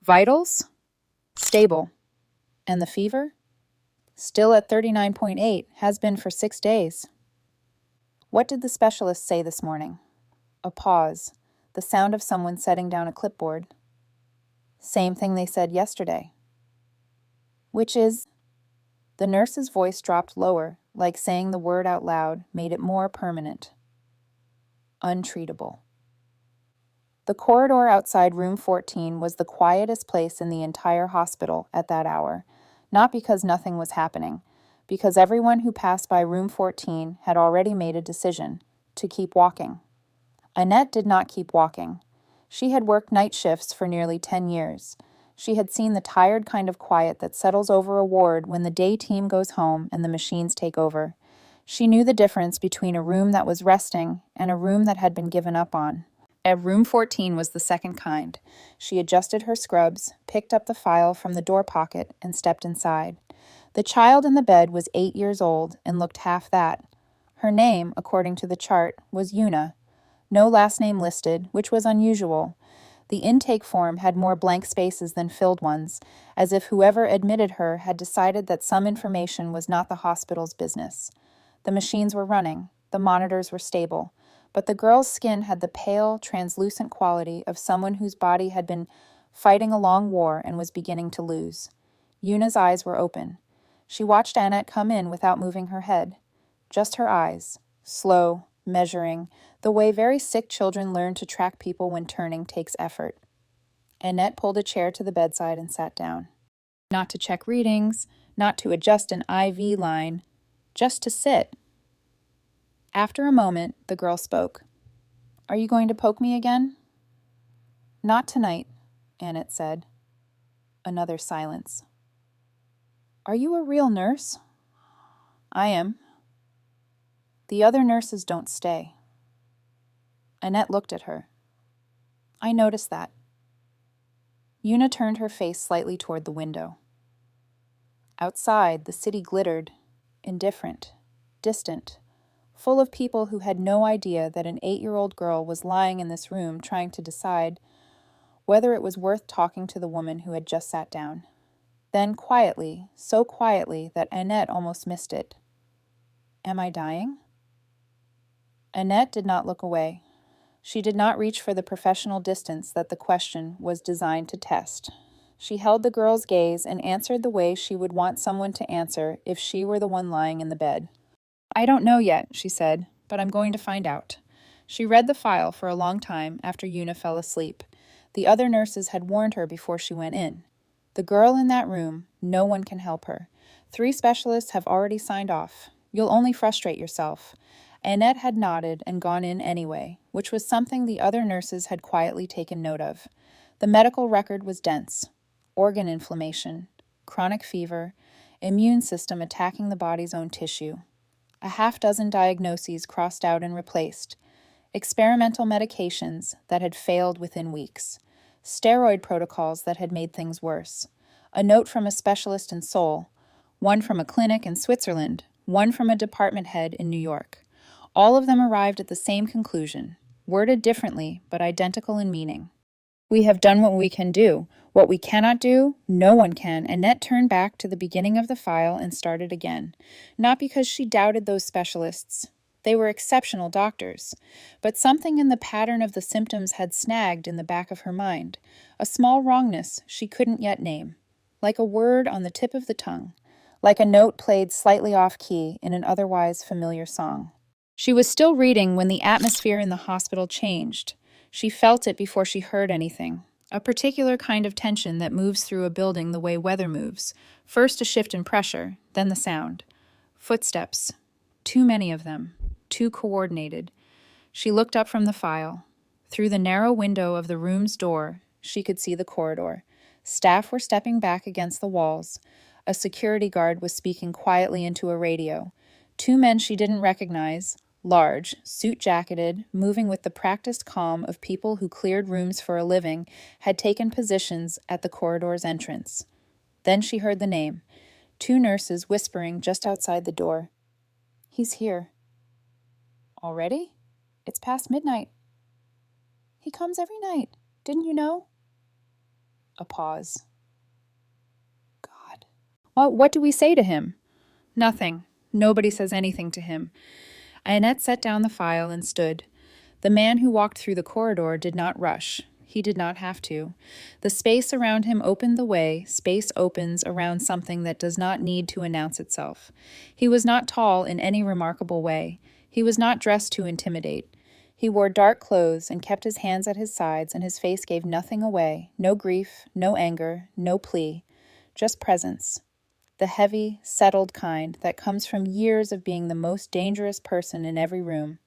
Vitals? Stable. And the fever? Still at 39.8, has been for 6 days. What did the specialist say this morning? A pause, the sound of someone setting down a clipboard. Same thing they said yesterday. Which is? The nurse's voice dropped lower, like saying the word out loud made it more permanent. Untreatable. The corridor outside room 14 was the quietest place in the entire hospital at that hour, not because nothing was happening, because everyone who passed by room 14 had already made a decision to keep walking. Annette did not keep walking. She had worked night shifts for nearly 10 years. She had seen the tired kind of quiet that settles over a ward when the day team goes home and the machines take over. She knew the difference between a room that was resting and a room that had been given up on. Room 14 was the second kind. She adjusted her scrubs, picked up the file from the door pocket, and stepped inside. The child in the bed was 8 years old and looked half that. Her name, according to the chart, was Una. No last name listed, which was unusual. The intake form had more blank spaces than filled ones, as if whoever admitted her had decided that some information was not the hospital's business. The machines were running, the monitors were stable, but the girl's skin had the pale, translucent quality of someone whose body had been fighting a long war and was beginning to lose. Una's eyes were open. She watched Annette come in without moving her head. Just her eyes, slow, measuring, the way very sick children learn to track people when turning takes effort. Annette pulled a chair to the bedside and sat down. Not to check readings, not to adjust an IV line, just to sit. After a moment, the girl spoke. "Are you going to poke me again?" "Not tonight," Annette said. Another silence. "Are you a real nurse?" "I am." "The other nurses don't stay." Annette looked at her. "I noticed that." Una turned her face slightly toward the window. Outside, the city glittered, indifferent, distant, full of people who had no idea that an 8-year-old girl was lying in this room trying to decide whether it was worth talking to the woman who had just sat down. Then quietly, so quietly that Annette almost missed it. "Am I dying?" Annette did not look away. She did not reach for the professional distance that the question was designed to test. She held the girl's gaze and answered the way she would want someone to answer if she were the one lying in the bed. "I don't know yet," she said, "but I'm going to find out." She read the file for a long time after Una fell asleep. The other nurses had warned her before she went in. The girl in that room, no one can help her. 3 specialists have already signed off. You'll only frustrate yourself. Annette had nodded and gone in anyway, which was something the other nurses had quietly taken note of. The medical record was dense. Organ inflammation, chronic fever, immune system attacking the body's own tissue. A half-dozen diagnoses crossed out and replaced. Experimental medications that had failed within weeks. Steroid protocols that had made things worse. A note from a specialist in Seoul. One from a clinic in Switzerland. One from a department head in New York. All of them arrived at the same conclusion, worded differently but identical in meaning. "We have done what we can do. What we cannot do, no one can." Annette turned back to the beginning of the file and started again. Not because she doubted those specialists. They were exceptional doctors. But something in the pattern of the symptoms had snagged in the back of her mind. A small wrongness she couldn't yet name. Like a word on the tip of the tongue. Like a note played slightly off-key in an otherwise familiar song. She was still reading when the atmosphere in the hospital changed. She felt it before she heard anything. A particular kind of tension that moves through a building the way weather moves. First a shift in pressure, then the sound. Footsteps. Too many of them. Too coordinated. She looked up from the file. Through the narrow window of the room's door, she could see the corridor. Staff were stepping back against the walls. A security guard was speaking quietly into a radio. 2 men she didn't recognize, large, suit-jacketed, moving with the practiced calm of people who cleared rooms for a living, had taken positions at the corridor's entrance. Then she heard the name. 2 nurses whispering just outside the door. "He's here." "Already? It's past midnight." "He comes every night. Didn't you know?" A pause. God. What do we say to him? Nothing. Nobody says anything to him. Annette set down the file and stood. The man who walked through the corridor did not rush. He did not have to. The space around him opened the way space opens around something that does not need to announce itself. He was not tall in any remarkable way. He was not dressed to intimidate. He wore dark clothes and kept his hands at his sides, and his face gave nothing away, no grief, no anger, no plea, just presence. The heavy, settled kind that comes from years of being the most dangerous person in every room.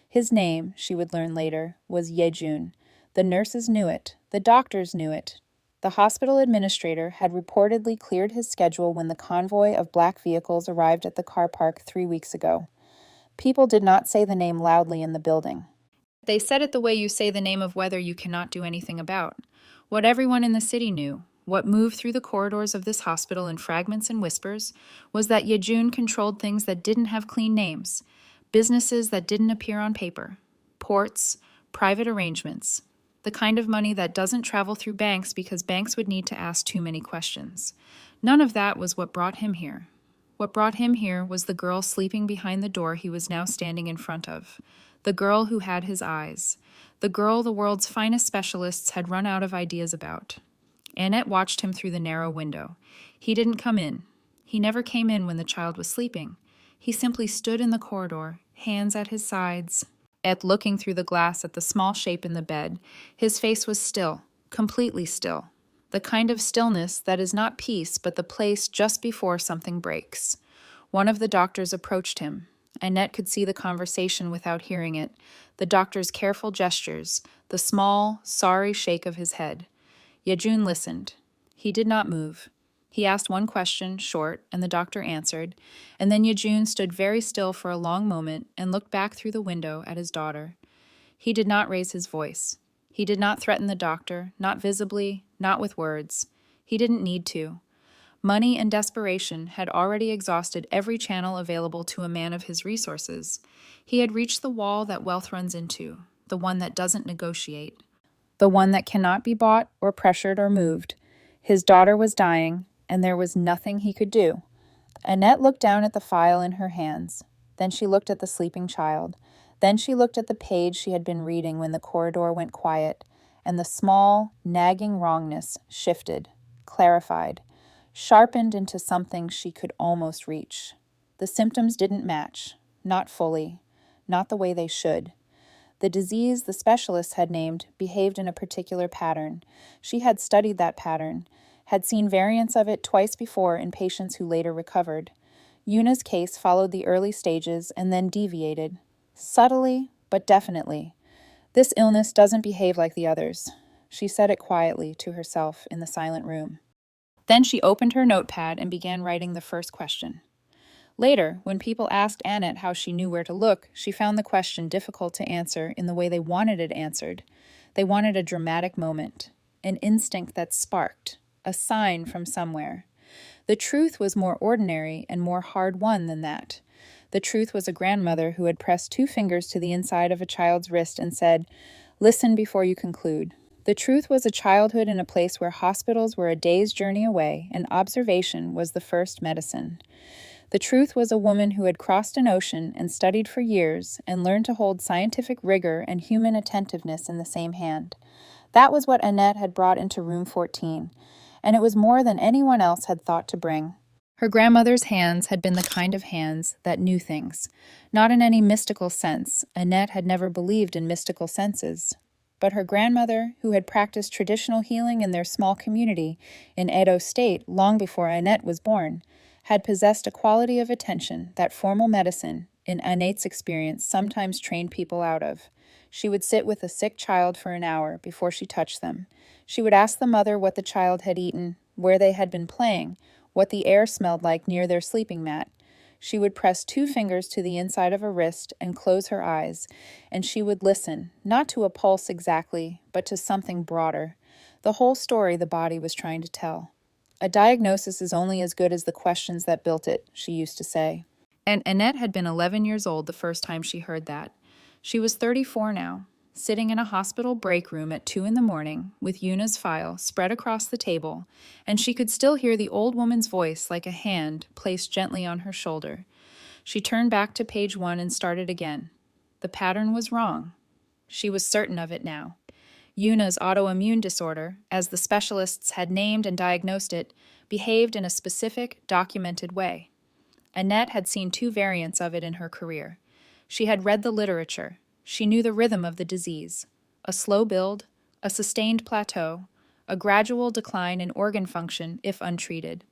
His name, she would learn later, was Yejun. The nurses knew it. The doctors knew it. The hospital administrator had reportedly cleared his schedule when the convoy of black vehicles arrived at the car park 3 weeks ago. People did not say the name loudly in the building. They said it the way you say the name of weather you cannot do anything about. What everyone in the city knew, what moved through the corridors of this hospital in fragments and whispers, was that Yejun controlled things that didn't have clean names, businesses that didn't appear on paper, ports, private arrangements, the kind of money that doesn't travel through banks because banks would need to ask too many questions. None of that was what brought him here. What brought him here was the girl sleeping behind the door he was now standing in front of. The girl who had his eyes. The girl the world's finest specialists had run out of ideas about. Annette watched him through the narrow window. He didn't come in. He never came in when the child was sleeping. He simply stood in the corridor, hands at his sides, looking through the glass at the small shape in the bed. His face was still, completely still. The kind of stillness that is not peace but the place just before something breaks. One of the doctors approached him. Annette could see the conversation without hearing it, the doctor's careful gestures, the small, sorry shake of his head. Yejun listened. He did not move. He asked one question, short, and the doctor answered, and then Yejun stood very still for a long moment and looked back through the window at his daughter. He did not raise his voice. He did not threaten the doctor, not visibly, not with words. He didn't need to. Money and desperation had already exhausted every channel available to a man of his resources. He had reached the wall that wealth runs into, the one that doesn't negotiate, the one that cannot be bought or pressured or moved. His daughter was dying, and there was nothing he could do. Annette looked down at the file in her hands. Then she looked at the sleeping child. Then she looked at the page she had been reading when the corridor went quiet, and the small, nagging wrongness shifted, clarified, sharpened into something she could almost reach. The symptoms didn't match, not fully, not the way they should. The disease the specialists had named behaved in a particular pattern. She had studied that pattern, had seen variants of it twice before in patients who later recovered. Yuna's case followed the early stages and then deviated, subtly but definitely. This illness doesn't behave like the others. She said it quietly to herself in the silent room. Then she opened her notepad and began writing the first question. Later, when people asked Annette how she knew where to look, she found the question difficult to answer in the way they wanted it answered. They wanted a dramatic moment, an instinct that sparked, a sign from somewhere. The truth was more ordinary and more hard-won than that. The truth was a grandmother who had pressed 2 fingers to the inside of a child's wrist and said, "Listen before you conclude." The truth was a childhood in a place where hospitals were a day's journey away and observation was the first medicine. The truth was a woman who had crossed an ocean and studied for years and learned to hold scientific rigor and human attentiveness in the same hand. That was what Annette had brought into room 14, and it was more than anyone else had thought to bring. Her grandmother's hands had been the kind of hands that knew things. Not in any mystical sense. Annette had never believed in mystical senses. But her grandmother, who had practiced traditional healing in their small community in Edo State long before Annette was born, had possessed a quality of attention that formal medicine, in Annette's experience, sometimes trained people out of. She would sit with a sick child for an hour before she touched them. She would ask the mother what the child had eaten, where they had been playing, what the air smelled like near their sleeping mat. She would press 2 fingers to the inside of a wrist and close her eyes, and she would listen, not to a pulse exactly, but to something broader, the whole story the body was trying to tell. A diagnosis is only as good as the questions that built it, she used to say. And Annette had been 11 years old the first time she heard that. She was 34 now. sitting in a hospital break room at 2 in the morning with Yuna's file spread across the table, and she could still hear the old woman's voice like a hand placed gently on her shoulder. She turned back to page 1 and started again. The pattern was wrong. She was certain of it now. Yuna's autoimmune disorder, as the specialists had named and diagnosed it, behaved in a specific, documented way. Annette had seen 2 variants of it in her career. She had read the literature. She knew the rhythm of the disease: a slow build, a sustained plateau, a gradual decline in organ function if untreated.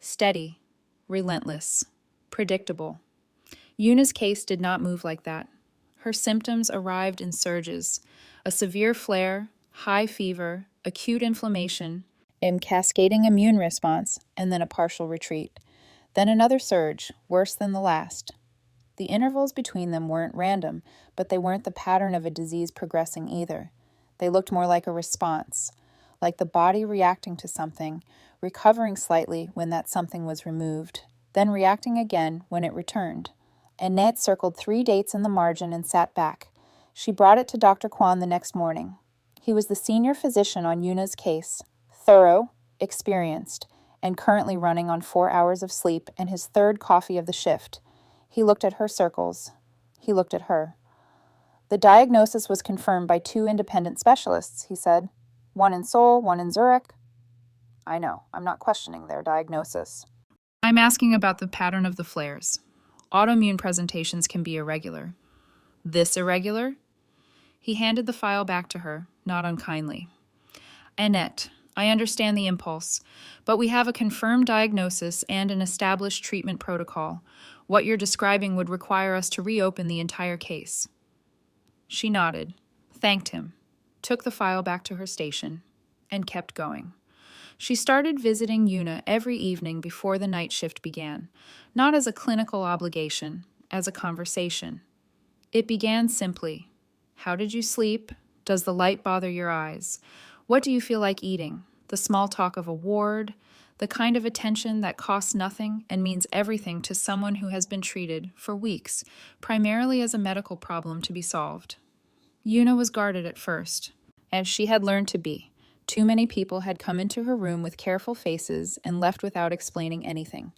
Steady, relentless, predictable. Yuna's case did not move like that. Her symptoms arrived in surges: a severe flare, high fever, acute inflammation, a cascading immune response, and then a partial retreat. Then another surge, worse than the last. The intervals between them weren't random, but they weren't the pattern of a disease progressing either. They looked more like a response, like the body reacting to something, recovering slightly when that something was removed, then reacting again when it returned. Annette circled 3 dates in the margin and sat back. She brought it to Dr. Kwan the next morning. He was the senior physician on Yuna's case, thorough, experienced, and currently running on 4 hours of sleep and his 3rd coffee of the shift. He looked at her circles. He looked at her. The diagnosis was confirmed by 2 independent specialists, he said. One in Seoul, one in Zurich. I know, I'm not questioning their diagnosis. I'm asking about the pattern of the flares. Autoimmune presentations can be irregular. This irregular? He handed the file back to her, not unkindly. Annette, I understand the impulse, but we have a confirmed diagnosis and an established treatment protocol. What you're describing would require us to reopen the entire case. She nodded, thanked him, took the file back to her station, and kept going. She started visiting Yuna every evening before the night shift began, not as a clinical obligation, as a conversation. It began simply. How did you sleep? Does the light bother your eyes? What do you feel like eating? The small talk of a ward, the kind of attention that costs nothing and means everything to someone who has been treated for weeks, primarily as a medical problem to be solved. Yuna was guarded at first, as she had learned to be. Too many people had come into her room with careful faces and left without explaining anything.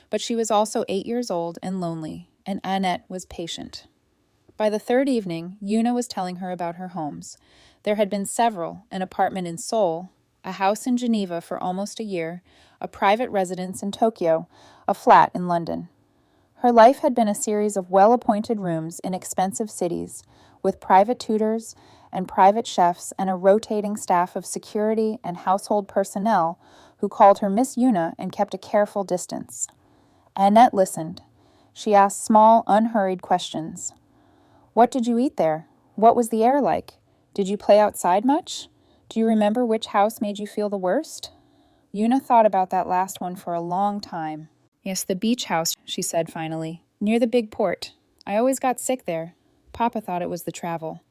But she was also 8 years old and lonely, and Annette was patient. By the 3rd evening, Yuna was telling her about her homes. There had been several: an apartment in Seoul, a house in Geneva for almost a year, a private residence in Tokyo, a flat in London. Her life had been a series of well-appointed rooms in expensive cities, with private tutors and private chefs and a rotating staff of security and household personnel who called her Miss Yuna and kept a careful distance. Annette listened. She asked small, unhurried questions. What did you eat there? What was the air like? Did you play outside much? Do you remember which house made you feel the worst? Yuna thought about that last one for a long time. Yes, the beach house, she said finally, near the big port. I always got sick there. Papa thought it was the travel.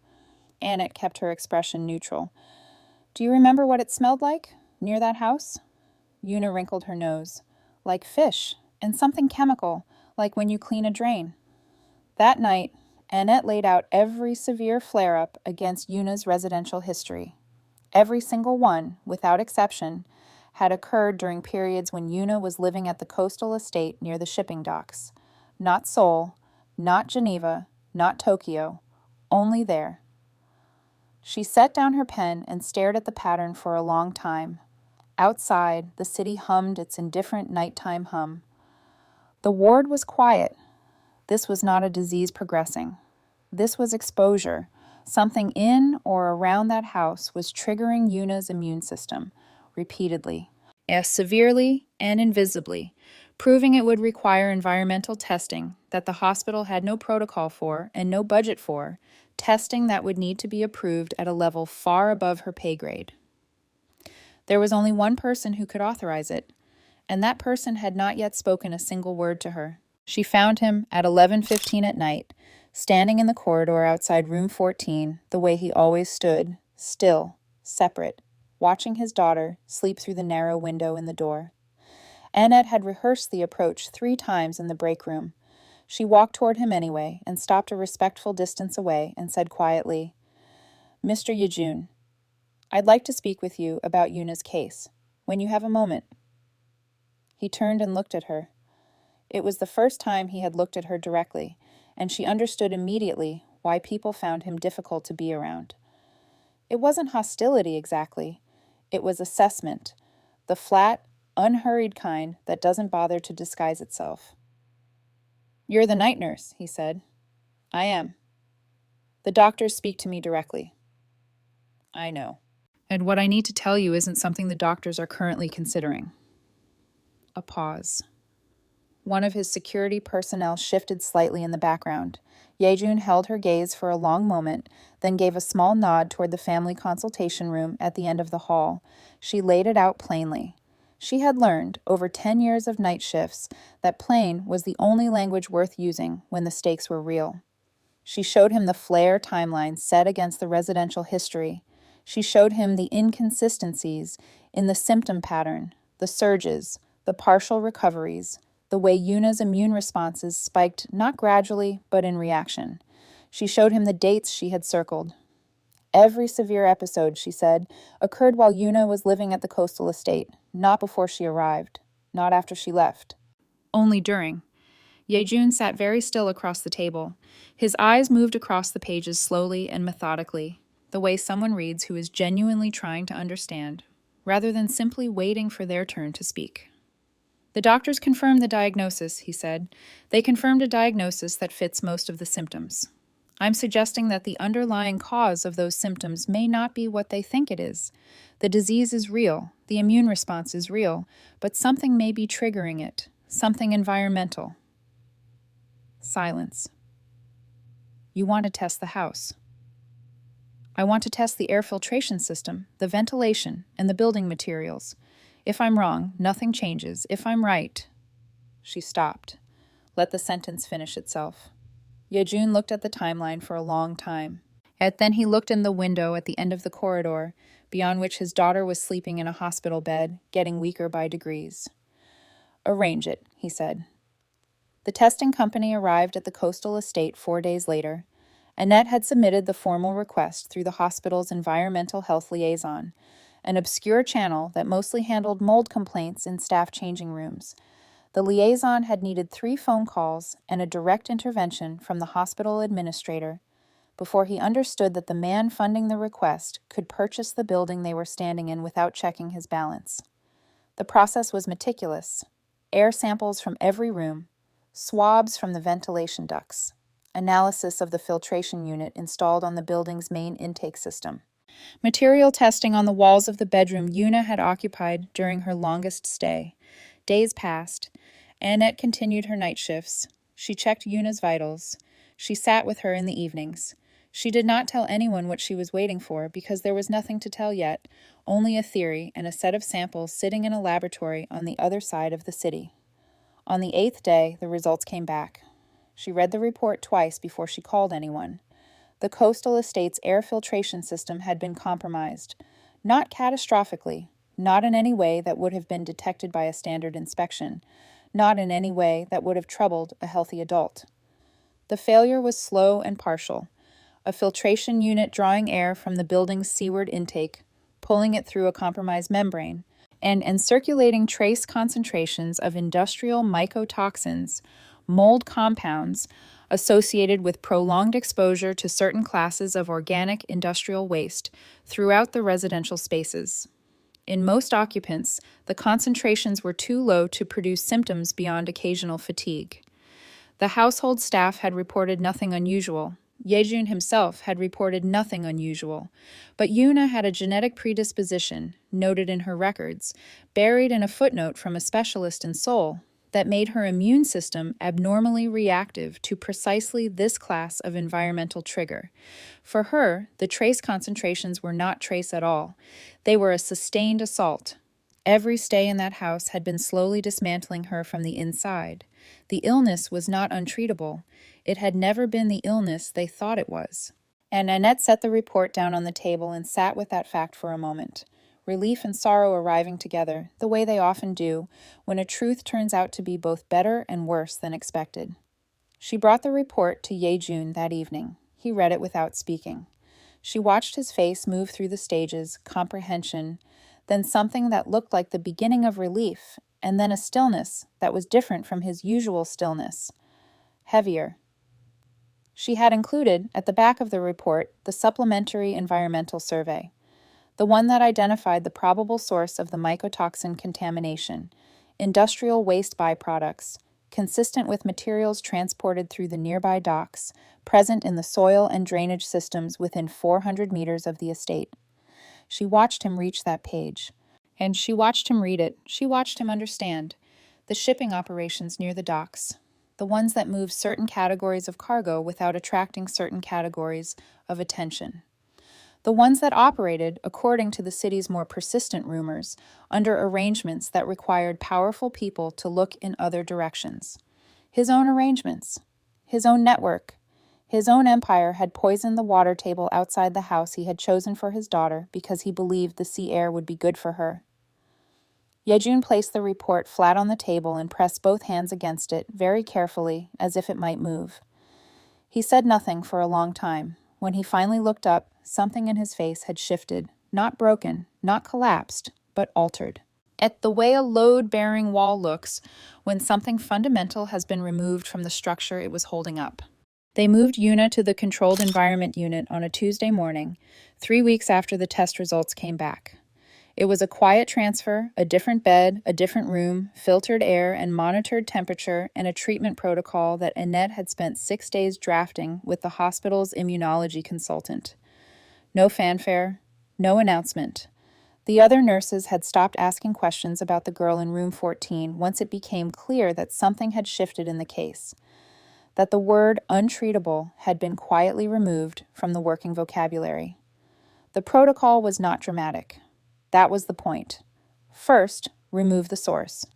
Annette kept her expression neutral. Do you remember what it smelled like, near that house? Yuna wrinkled her nose. Like fish, and something chemical, like when you clean a drain. That night, Annette laid out every severe flare-up against Yuna's residential history. Every single one, without exception, had occurred during periods when Yuna was living at the coastal estate near the shipping docks. Not Seoul, not Geneva, not Tokyo, only there. She set down her pen and stared at the pattern for a long time. Outside, the city hummed its indifferent nighttime hum. The ward was quiet. This was not a disease progressing. This was exposure. Something in or around that house was triggering Yuna's immune system, repeatedly, as severely and invisibly, proving it would require environmental testing that the hospital had no protocol for and no budget for, testing that would need to be approved at a level far above her pay grade. There was only one person who could authorize it, and that person had not yet spoken a single word to her. She found him at 11:15 at night, standing in the corridor outside room 14, the way he always stood, still, separate, watching his daughter sleep through the narrow window in the door. Annette had rehearsed the approach 3 times in the break room. She walked toward him anyway and stopped a respectful distance away and said quietly, Mr. Yejun, I'd like to speak with you about Yuna's case, when you have a moment. He turned and looked at her. It was the first time he had looked at her directly, and she understood immediately why people found him difficult to be around. It wasn't hostility exactly. It was assessment, the flat, unhurried kind that doesn't bother to disguise itself. You're the night nurse, he said. I am. The doctors speak to me directly. I know. And what I need to tell you isn't something the doctors are currently considering. A pause. One of his security personnel shifted slightly in the background. Yejun held her gaze for a long moment, then gave a small nod toward the family consultation room at the end of the hall. She laid it out plainly. She had learned, over 10 years of night shifts, that plain was the only language worth using when the stakes were real. She showed him the flare timeline set against the residential history. She showed him the inconsistencies in the symptom pattern, the surges, the partial recoveries, the way Yuna's immune responses spiked not gradually, but in reaction. She showed him the dates she had circled. Every severe episode, she said, occurred while Yuna was living at the coastal estate, not before she arrived, not after she left. Only during. Yejun sat very still across the table. His eyes moved across the pages slowly and methodically, the way someone reads who is genuinely trying to understand, rather than simply waiting for their turn to speak. The doctors confirmed the diagnosis, he said. They confirmed a diagnosis that fits most of the symptoms. I'm suggesting that the underlying cause of those symptoms may not be what they think it is. The disease is real, the immune response is real, but something may be triggering it, something environmental. Silence. You want to test the house. I want to test the air filtration system, the ventilation, and the building materials. If I'm wrong, nothing changes. If I'm right... She stopped. Let the sentence finish itself. Yejun looked at the timeline for a long time. And then he looked in the window at the end of the corridor, beyond which his daughter was sleeping in a hospital bed, getting weaker by degrees. Arrange it, he said. The testing company arrived at the coastal estate 4 days later. Annette had submitted the formal request through the hospital's environmental health liaison, an obscure channel that mostly handled mold complaints in staff changing rooms. The liaison had needed 3 phone calls and a direct intervention from the hospital administrator before he understood that the man funding the request could purchase the building they were standing in without checking his balance. The process was meticulous. Air samples from every room, swabs from the ventilation ducts, analysis of the filtration unit installed on the building's main intake system. Material testing on the walls of the bedroom Yuna had occupied during her longest stay. Days passed. Annette continued her night shifts. She checked Yuna's vitals. She sat with her in the evenings. She did not tell anyone what she was waiting for because there was nothing to tell yet, only a theory and a set of samples sitting in a laboratory on the other side of the city. On the 8th day, the results came back. She read the report twice before she called anyone. The coastal estate's air filtration system had been compromised. Not catastrophically, not in any way that would have been detected by a standard inspection, not in any way that would have troubled a healthy adult. The failure was slow and partial. A filtration unit drawing air from the building's seaward intake, pulling it through a compromised membrane, and circulating trace concentrations of industrial mycotoxins, mold compounds, associated with prolonged exposure to certain classes of organic industrial waste throughout the residential spaces. In most occupants, the concentrations were too low to produce symptoms beyond occasional fatigue. The household staff had reported nothing unusual. Yejun himself had reported nothing unusual, but Yuna had a genetic predisposition, noted in her records, buried in a footnote from a specialist in Seoul, that made her immune system abnormally reactive to precisely this class of environmental trigger. For her, the trace concentrations were not trace at all. They were a sustained assault. Every stay in that house had been slowly dismantling her from the inside. The illness was not untreatable. It had never been the illness they thought it was. And Annette set the report down on the table and sat with that fact for a moment. Relief and sorrow arriving together, the way they often do, when a truth turns out to be both better and worse than expected. She brought the report to Yejun that evening. He read it without speaking. She watched his face move through the stages, comprehension, then something that looked like the beginning of relief, and then a stillness that was different from his usual stillness, heavier. She had included, at the back of the report, the supplementary environmental survey, the one that identified the probable source of the mycotoxin contamination, industrial waste byproducts, consistent with materials transported through the nearby docks, present in the soil and drainage systems within 400 meters of the estate. She watched him reach that page. And she watched him read it. She watched him understand. The shipping operations near the docks. The ones that move certain categories of cargo without attracting certain categories of attention. The ones that operated, according to the city's more persistent rumors, under arrangements that required powerful people to look in other directions. His own arrangements. His own network. His own empire had poisoned the water table outside the house he had chosen for his daughter because he believed the sea air would be good for her. Yejun placed the report flat on the table and pressed both hands against it, very carefully, as if it might move. He said nothing for a long time. When he finally looked up, something in his face had shifted, not broken, not collapsed, but altered. At the way a load-bearing wall looks when something fundamental has been removed from the structure it was holding up. They moved Yuna to the Controlled Environment Unit on a Tuesday morning, 3 weeks after the test results came back. It was a quiet transfer, a different bed, a different room, filtered air and monitored temperature, and a treatment protocol that Annette had spent 6 days drafting with the hospital's immunology consultant. No fanfare, no announcement. The other nurses had stopped asking questions about the girl in room 14 once it became clear that something had shifted in the case, that the word untreatable had been quietly removed from the working vocabulary. The protocol was not dramatic. That was the point. First, remove the source.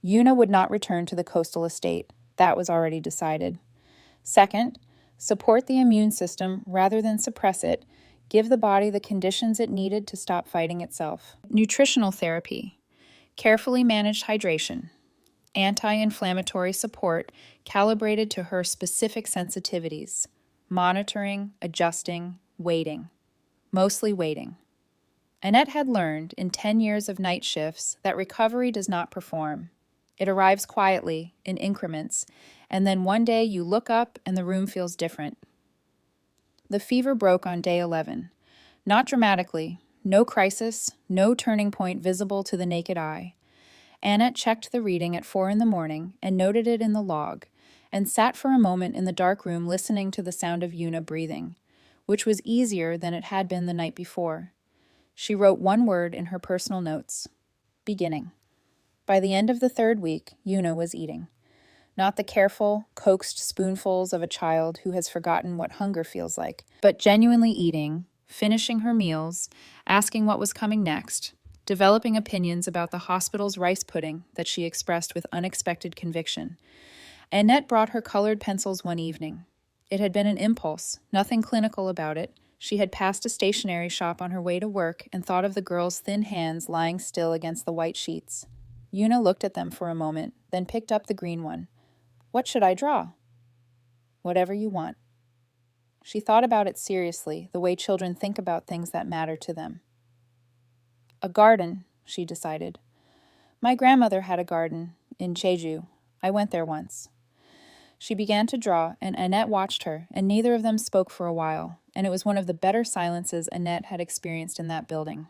Yuna would not return to the coastal estate. That was already decided. Second, support the immune system rather than suppress it. Give the body the conditions it needed to stop fighting itself. Nutritional therapy. Carefully managed hydration. Anti-inflammatory support calibrated to her specific sensitivities. Monitoring, adjusting, waiting. Mostly waiting. Annette had learned, in 10 years of night shifts, that recovery does not perform. It arrives quietly, in increments, and then one day you look up and the room feels different. The fever broke on day 11. Not dramatically, no crisis, no turning point visible to the naked eye. Annette checked the reading at 4 a.m. and noted it in the log, and sat for a moment in the dark room listening to the sound of Yuna breathing, which was easier than it had been the night before. She wrote one word in her personal notes: beginning. By the end of the 3rd week, Yuna was eating. Not the careful, coaxed spoonfuls of a child who has forgotten what hunger feels like, but genuinely eating, finishing her meals, asking what was coming next, developing opinions about the hospital's rice pudding that she expressed with unexpected conviction. Annette brought her colored pencils one evening. It had been an impulse, nothing clinical about it. She had passed a stationery shop on her way to work and thought of the girl's thin hands lying still against the white sheets. Yuna looked at them for a moment, then picked up the green one. What should I draw? Whatever you want. She thought about it seriously, the way children think about things that matter to them. A garden, she decided. My grandmother had a garden in Jeju. I went there once. She began to draw, and Annette watched her, and neither of them spoke for a while, and it was one of the better silences Annette had experienced in that building.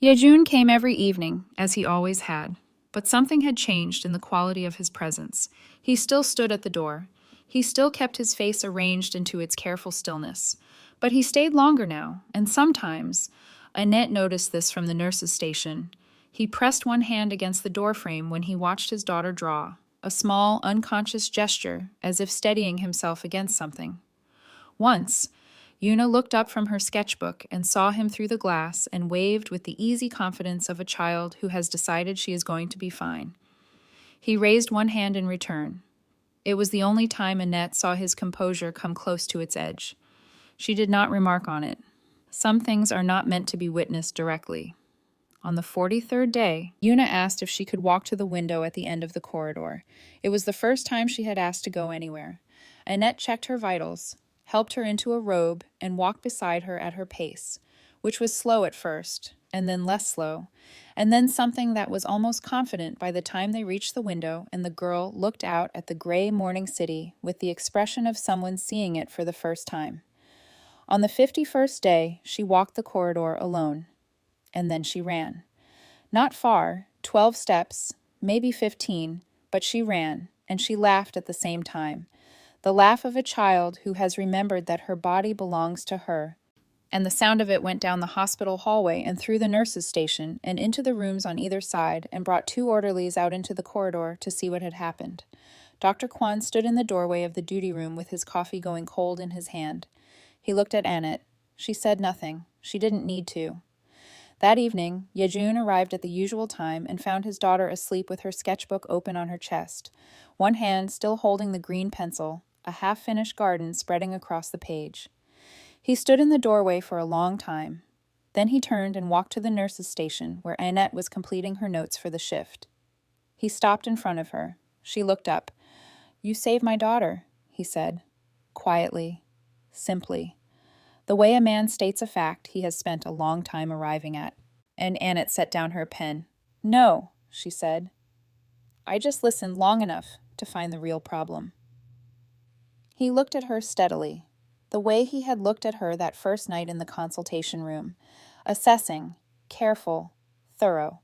Yejun came every evening, as he always had, but something had changed in the quality of his presence. He still stood at the door. He still kept his face arranged into its careful stillness, but he stayed longer now, and sometimes, Annette noticed this from the nurse's station, he pressed one hand against the doorframe when he watched his daughter draw, a small, unconscious gesture, as if steadying himself against something. Once, Yuna looked up from her sketchbook and saw him through the glass and waved with the easy confidence of a child who has decided she is going to be fine. He raised one hand in return. It was the only time Annette saw his composure come close to its edge. She did not remark on it. Some things are not meant to be witnessed directly. On the 43rd day, Yuna asked if she could walk to the window at the end of the corridor. It was the first time she had asked to go anywhere. Annette checked her vitals. helped her into a robe, and walked beside her at her pace, which was slow at first, and then less slow, and then something that was almost confident by the time they reached the window and the girl looked out at the gray morning city with the expression of someone seeing it for the first time. On the 51st day, she walked the corridor alone, and then she ran. Not far, 12 steps, maybe 15, but she ran, and she laughed at the same time. The laugh of a child who has remembered that her body belongs to her. And the sound of it went down the hospital hallway and through the nurses' station and into the rooms on either side and brought 2 orderlies out into the corridor to see what had happened. Dr. Kwan stood in the doorway of the duty room with his coffee going cold in his hand. He looked at Annette. She said nothing. She didn't need to. That evening, Yejun arrived at the usual time and found his daughter asleep with her sketchbook open on her chest, one hand still holding the green pencil, a half-finished garden spreading across the page. He stood in the doorway for a long time. Then he turned and walked to the nurse's station, where Annette was completing her notes for the shift. He stopped in front of her. She looked up. "You saved my daughter," he said, quietly, simply, the way a man states a fact he has spent a long time arriving at. And Annette set down her pen. "No," she said. "I just listened long enough to find the real problem." He looked at her steadily, the way he had looked at her that first night in the consultation room, assessing, careful, thorough.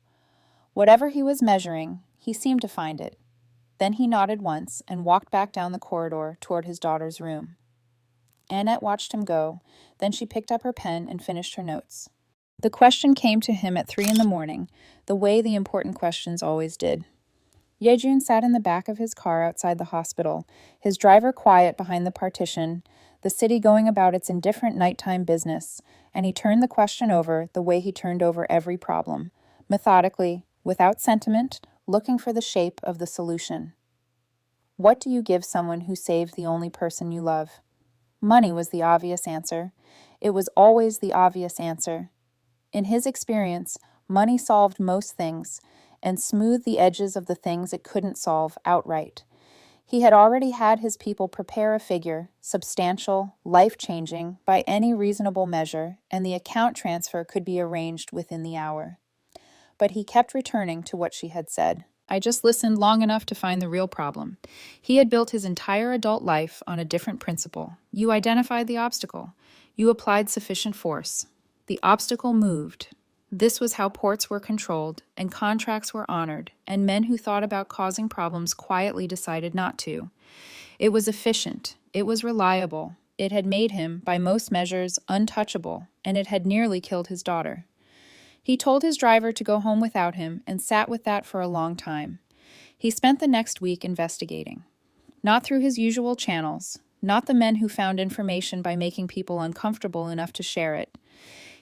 Whatever he was measuring, he seemed to find it. Then he nodded once and walked back down the corridor toward his daughter's room. Annette watched him go, then she picked up her pen and finished her notes. The question came to him at 3 in the morning, the way the important questions always did. Yejun sat in the back of his car outside the hospital, his driver quiet behind the partition, the city going about its indifferent nighttime business, and he turned the question over the way he turned over every problem, methodically, without sentiment, looking for the shape of the solution. What do you give someone who saved the only person you love? Money was the obvious answer. It was always the obvious answer. In his experience, money solved most things and smoothed the edges of the things it couldn't solve outright. He had already had his people prepare a figure, substantial, life-changing, by any reasonable measure, and the account transfer could be arranged within the hour. But he kept returning to what she had said. "I just listened long enough to find the real problem." He had built his entire adult life on a different principle. You identified the obstacle. You applied sufficient force. The obstacle moved. This was how ports were controlled, and contracts were honored, and men who thought about causing problems quietly decided not to. It was efficient. It was reliable. It had made him, by most measures, untouchable, and it had nearly killed his daughter. He told his driver to go home without him and sat with that for a long time. He spent the next week investigating. Not through his usual channels, not the men who found information by making people uncomfortable enough to share it.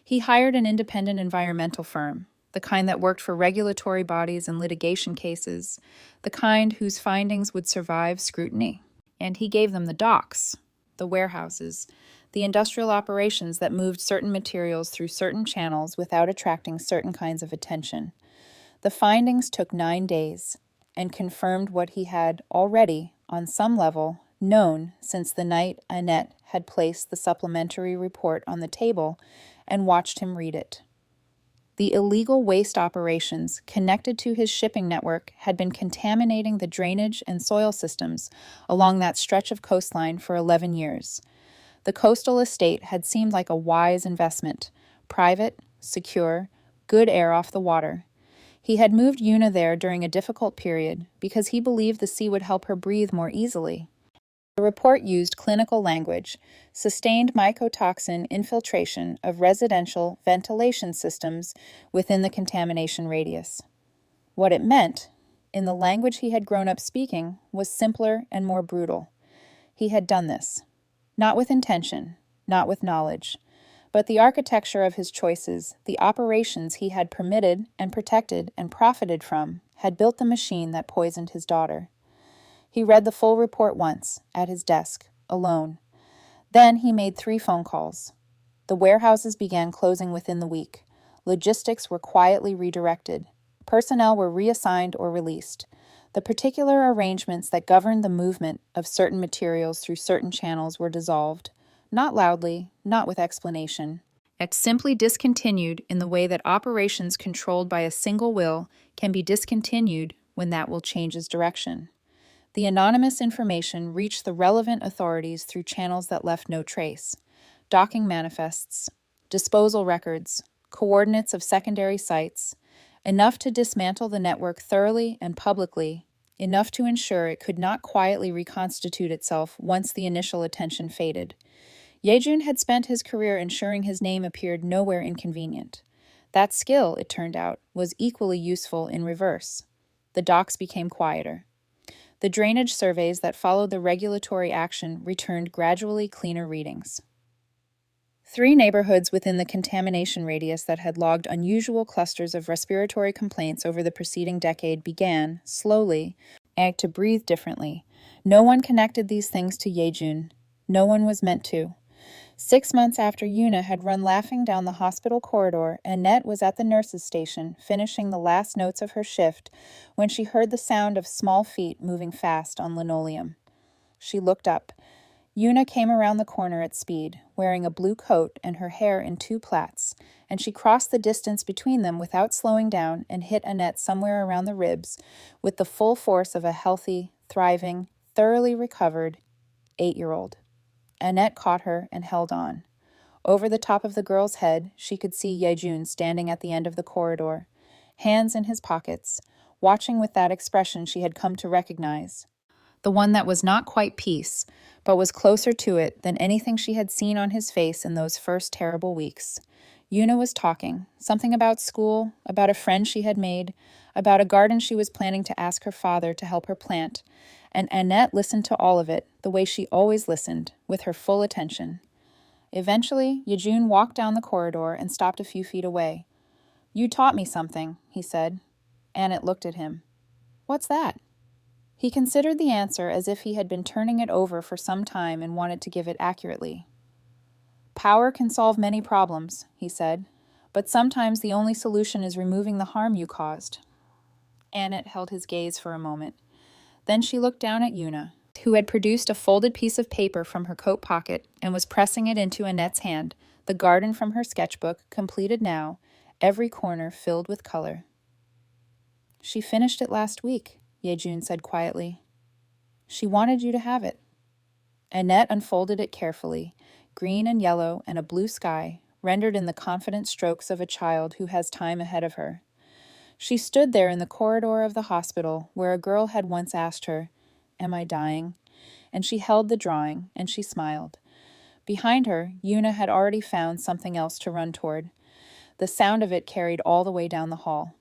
He hired an independent environmental firm, the kind that worked for regulatory bodies and litigation cases, the kind whose findings would survive scrutiny. And he gave them the docks, the warehouses, the industrial operations that moved certain materials through certain channels without attracting certain kinds of attention. The findings took 9 days and confirmed what he had already, on some level, known since the night Annette had placed the supplementary report on the table and watched him read it. The illegal waste operations connected to his shipping network had been contaminating the drainage and soil systems along that stretch of coastline for 11 years. The coastal estate had seemed like a wise investment, private, secure, good air off the water. He had moved Una there during a difficult period because he believed the sea would help her breathe more easily. The report used clinical language, sustained mycotoxin infiltration of residential ventilation systems within the contamination radius. What it meant, in the language he had grown up speaking, was simpler and more brutal. He had done this. Not with intention, not with knowledge, but the architecture of his choices, the operations he had permitted and protected and profited from, had built the machine that poisoned his daughter. He read the full report once, at his desk, alone. Then he made 3 phone calls. The warehouses began closing within the week. Logistics were quietly redirected. Personnel were reassigned or released. The particular arrangements that governed the movement of certain materials through certain channels were dissolved. not loudly, not with explanation. It simply discontinued in the way that operations controlled by a single will can be discontinued when that will changes direction. The anonymous information reached the relevant authorities through channels that left no trace: docking manifests, disposal records, coordinates of secondary sites, enough to dismantle the network thoroughly and publicly, enough to ensure it could not quietly reconstitute itself once the initial attention faded. Yejun had spent his career ensuring his name appeared nowhere inconvenient. That skill, it turned out, was equally useful in reverse. The docks became quieter. The drainage surveys that followed the regulatory action returned gradually cleaner readings. 3 neighborhoods within the contamination radius that had logged unusual clusters of respiratory complaints over the preceding decade began, slowly, to breathe differently. No one connected these things to Yejun. No one was meant to. 6 months after Yuna had run laughing down the hospital corridor, Annette was at the nurse's station, finishing the last notes of her shift, when she heard the sound of small feet moving fast on linoleum. She looked up. Yuna came around the corner at speed, wearing a blue coat and her hair in 2 plaits, and she crossed the distance between them without slowing down and hit Annette somewhere around the ribs with the full force of a healthy, thriving, thoroughly recovered 8-year-old. Annette caught her and held on. Over the top of the girl's head, she could see Yejun standing at the end of the corridor, hands in his pockets, watching with that expression she had come to recognize. The one that was not quite peace, but was closer to it than anything she had seen on his face in those first terrible weeks. Yuna was talking, something about school, about a friend she had made, about a garden she was planning to ask her father to help her plant, and Annette listened to all of it the way she always listened, with her full attention. Eventually, Yejun walked down the corridor and stopped a few feet away. "You taught me something," he said. Annette looked at him. "What's that?" He considered the answer as if he had been turning it over for some time and wanted to give it accurately. "Power can solve many problems," he said, "but sometimes the only solution is removing the harm you caused." Annette held his gaze for a moment. Then she looked down at Yuna, who had produced a folded piece of paper from her coat pocket and was pressing it into Annette's hand, the garden from her sketchbook, completed now, every corner filled with color. "She finished it last week," Yejun said quietly. "She wanted you to have it." Annette unfolded it carefully, green and yellow and a blue sky, rendered in the confident strokes of a child who has time ahead of her. She stood there in the corridor of the hospital where a girl had once asked her, "Am I dying?" And she held the drawing, and she smiled. Behind her, Yuna had already found something else to run toward. The sound of it carried all the way down the hall.